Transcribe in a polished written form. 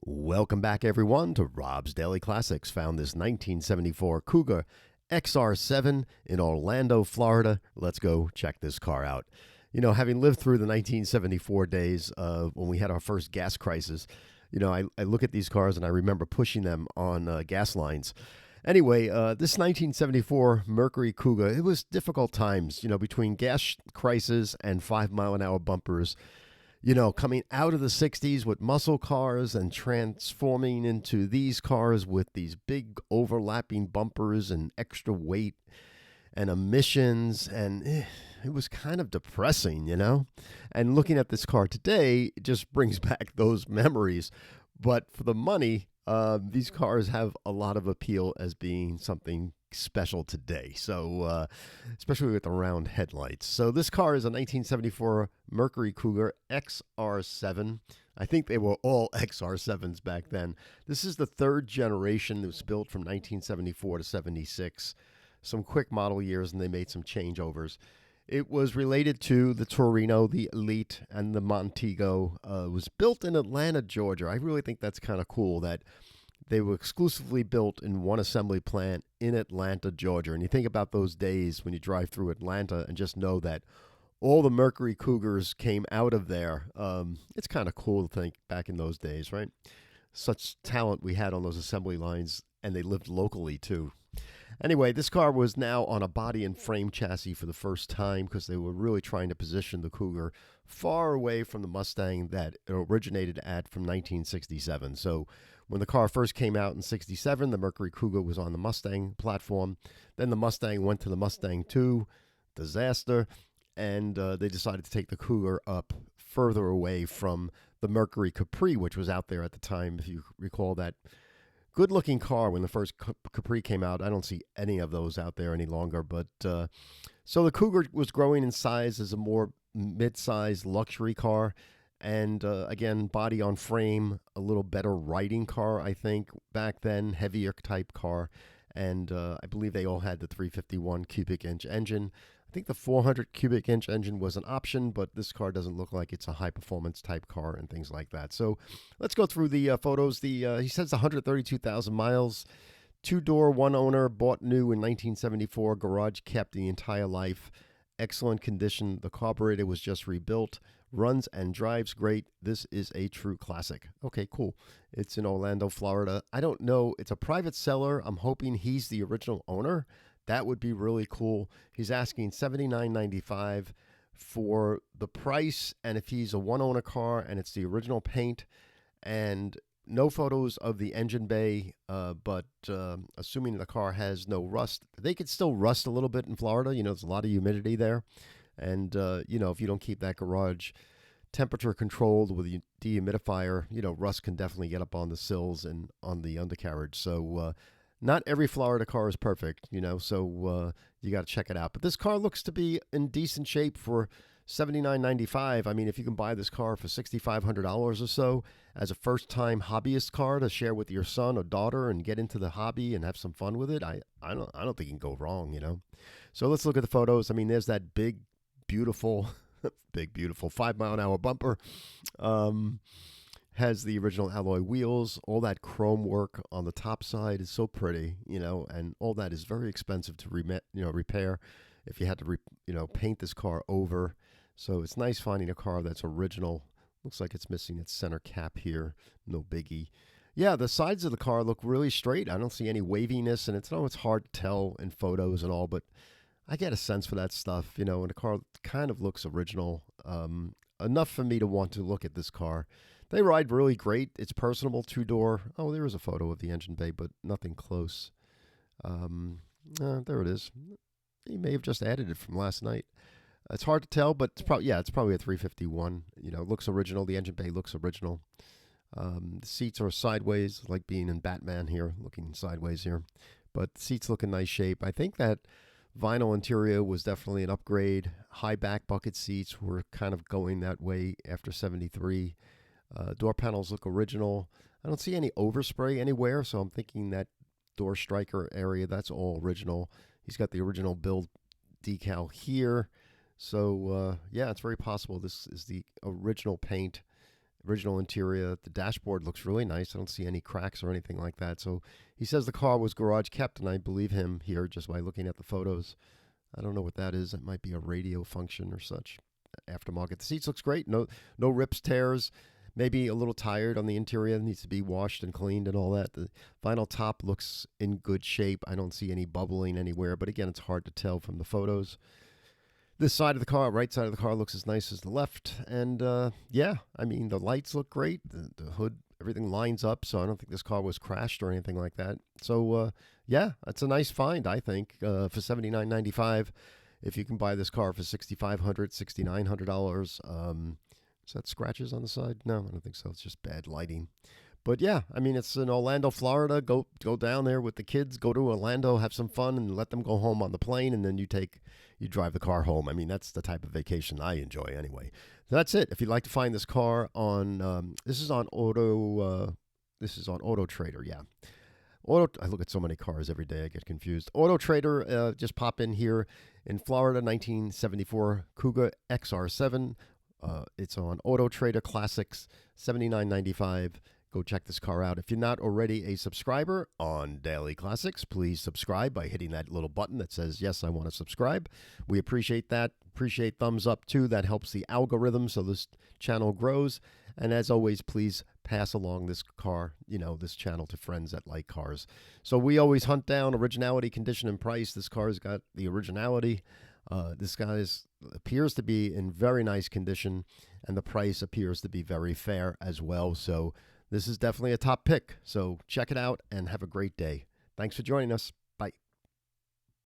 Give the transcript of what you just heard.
Welcome back, everyone, to Rob's Daily Classics. Found this 1974 Cougar XR7 in Orlando, Florida. Let's go check this car out. You know, having lived through the 1974 days when we had our first gas crisis, I look at these cars and I remember pushing them on gas lines. Anyway, this 1974 Mercury Cougar, it was difficult times, between gas crisis and 5-mile-an-hour bumpers. Coming out of the 60s with muscle cars and transforming into these cars with these big overlapping bumpers and extra weight and emissions. And it was kind of depressing, And looking at this car today, it just brings back those memories. But for the money, these cars have a lot of appeal as being something special today. So, especially with the round headlights. So this car is a 1974 Mercury Cougar XR7. I think they were all XR7s back then. This is the third generation. It was built from 1974 to 76. Some quick model years, and they made some changeovers. It was related to the Torino, the Elite, and the Montego. It was built in Atlanta, Georgia. I really think that's kind of cool that they were exclusively built in one assembly plant in Atlanta, Georgia. And you think about those days when you drive through Atlanta and just know that all the Mercury Cougars came out of there. It's kind of cool to think back in those days, right? Such talent we had on those assembly lines, and they lived locally too. Anyway, this car was now on a body and frame chassis for the first time because they were really trying to position the Cougar far away from the Mustang that it originated at from 1967. So when the car first came out in 67, the Mercury Cougar was on the Mustang platform. Then the Mustang went to the Mustang 2, disaster, and they decided to take the Cougar up further away from the Mercury Capri, which was out there at the time, if you recall that good-looking car when the first Capri came out. I don't see any of those out there any longer. But so the Cougar was growing in size as a more mid-sized luxury car. And again, body on frame, a little better riding car, I think, back then, heavier type car. And I believe they all had the 351 cubic inch engine. I think the 400 cubic inch engine was an option, but this car doesn't look like it's a high performance type car and things like that. So let's go through the photos. He says 132,000 miles, 2-door, 1 owner, bought new in 1974, garage kept the entire life, excellent condition. The carburetor was just rebuilt, runs and drives great. This is a true classic. Okay, cool. It's in Orlando, Florida. I don't know. It's a private seller. I'm hoping he's the original owner. That would be really cool. He's asking $79.95 for the price, and if he's a one-owner car and it's the original paint, and no photos of the engine bay, but assuming the car has no rust, they could still rust a little bit in Florida. There's a lot of humidity there, and if you don't keep that garage temperature controlled with a dehumidifier, rust can definitely get up on the sills and on the undercarriage. So not every Florida car is perfect, so you got to check it out. But this car looks to be in decent shape for $79.95. I mean, if you can buy this car for $6,500 or so as a first-time hobbyist car to share with your son or daughter and get into the hobby and have some fun with it, I don't think you can go wrong, So let's look at the photos. I mean, there's that big, beautiful 5-mile-an-hour bumper. Has the original alloy wheels. All that chrome work on the top side is so pretty, and all that is very expensive to repair if you had to paint this car over. So it's nice finding a car that's original. Looks like it's missing its center cap here. No biggie. Yeah, the sides of the car look really straight. I don't see any waviness, and it's hard to tell in photos and all, but I get a sense for that stuff, and the car kind of looks original. Enough for me to want to look at this car. They ride really great. It's personable, 2-door. Oh, there is a photo of the engine bay, but nothing close. There it is. He may have just added it from last night. It's hard to tell, but it's probably a 351. It looks original. The engine bay looks original. The seats are sideways, like being in Batman here, looking sideways here. But the seats look in nice shape. I think that vinyl interior was definitely an upgrade. High back bucket seats were kind of going that way after 73. Door panels look original. I don't see any overspray anywhere, so I'm thinking that door striker area, that's all original. He's got the original build decal here. So, yeah, it's very possible this is the original paint Original interior. The dashboard looks really nice. I don't see any cracks or anything like that. So he says the car was garage kept, and I believe him here just by looking at the photos. I don't know what that is. It might be a radio function or such. Aftermarket. The seats looks great. No rips, tears. Maybe a little tired on the interior. It needs to be washed and cleaned and all that. The vinyl top looks in good shape. I don't see any bubbling anywhere, but again, it's hard to tell from the photos. This side of the car, right side of the car, looks as nice as the left. And yeah, I mean, the lights look great. The hood, everything lines up, so I don't think this car was crashed or anything like that. So yeah, it's a nice find, I think, for $79.95. If you can buy this car for $6,500, $6,900. Is that scratches on the side? No, I don't think so. It's just bad lighting. But yeah, I mean, it's in Orlando, Florida. Go down there with the kids. Go to Orlando, have some fun, and let them go home on the plane, and then you drive the car home. I mean, that's the type of vacation I enjoy anyway. So that's it. If you'd like to find this car on, this is on Auto Trader. Yeah. I look at so many cars every day, I get confused. Auto Trader, just pop in here in Florida, 1974 Cougar XR7. It's on Auto Trader Classics, $79.95. Go check this car out. If you're not already a subscriber on Daily Classics, please subscribe by hitting that little button that says, yes, I want to subscribe. We appreciate that. Appreciate thumbs up, too. That helps the algorithm so this channel grows. And as always, please pass along this channel to friends that like cars. So we always hunt down originality, condition, and price. This car's got the originality. This guy appears to be in very nice condition, and the price appears to be very fair as well. So this is definitely a top pick. So check it out and have a great day. Thanks for joining us.